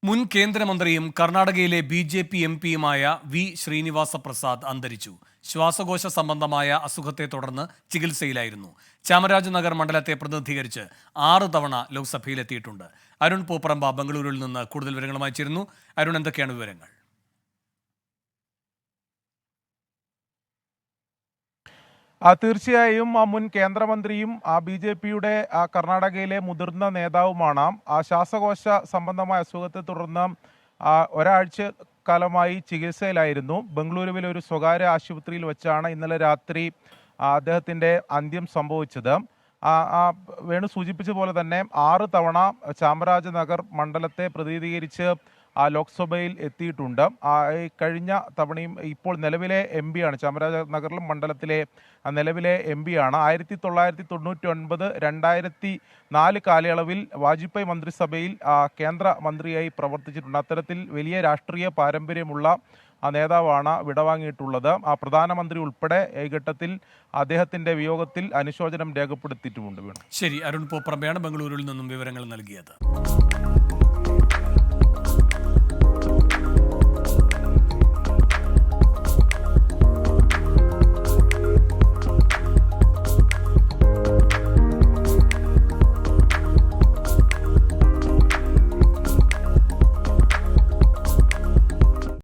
മുൻ കേന്ദ്രമന്ത്രിയും കർണാടകയിലെ ബി.ജെ.പി. എം.പിയുമായ വി. ശ്രീനിവാസ പ്രസാദ് അന്തരിച്ചു. ശ്വാസകോശ സംബന്ധമായ അസുഖത്തെ തുടർന്ന് ചികിത്സയിലായിരുന്നു. ചാമരാജനഗർ മണ്ഡലത്തെ പ്രതിനിധീകരിച്ച് 6 തവണ ലോക്സഭയിലെത്തിയിട്ടുണ്ട്. അരുൺ പൂപ്പറമ്പ ബംഗളൂരുവിൽ നിന്ന് കൂടുതൽ വിവരങ്ങളുമായി ചേരുന്നു. അരുൺ, എന്തൊക്കെയാണ് വിവരങ്ങൾ? തീർച്ചയായും മുൻ കേന്ദ്രമന്ത്രിയും ബി.ജെ.പിയുടെ കർണാടകയിലെ മുതിർന്ന നേതാവുമാണ്. ശ്വാസകോശ സംബന്ധമായ അസുഖത്തെ തുടർന്ന് ഒരാഴ്ച കാലമായി ചികിത്സയിലായിരുന്നു. ബംഗളൂരുവിലെ ഒരു സ്വകാര്യ ആശുപത്രിയിൽ വെച്ചാണ് ഇന്നലെ രാത്രി അദ്ദേഹത്തിൻ്റെ അന്ത്യം സംഭവിച്ചത്. വേണു സൂചിപ്പിച്ച പോലെ തന്നെ 6 തവണ ചാമരാജനഗർ മണ്ഡലത്തെ പ്രതിനിധീകരിച്ച് ലോക്സഭയിൽ എത്തിയിട്ടുണ്ട്. കഴിഞ്ഞ തവണയും ഇപ്പോൾ നിലവിലെ എം പിയാണ്, ചാമരാജനഗറിലും മണ്ഡലത്തിലെ നിലവിലെ എം പിയാണ്. 1999, 2004 കാലയളവിൽ വാജ്പേയി മന്ത്രിസഭയിൽ കേന്ദ്ര മന്ത്രിയായി പ്രവർത്തിച്ചിട്ടുണ്ട്. അത്തരത്തിൽ വലിയ രാഷ്ട്രീയ പാരമ്പര്യമുള്ള നേതാവാണ് വിടവാങ്ങിയിട്ടുള്ളത്. പ്രധാനമന്ത്രി ഉൾപ്പെടെ ഈ ഘട്ടത്തിൽ അദ്ദേഹത്തിന്റെ വിയോഗത്തിൽ അനുശോചനം രേഖപ്പെടുത്തിയിട്ടുമുണ്ട്. ശരി, അരുൺ പൂപ്പറമ്പയാണ് ബംഗളൂരുവിൽ നിന്നും വിവരങ്ങൾ നൽകിയത്.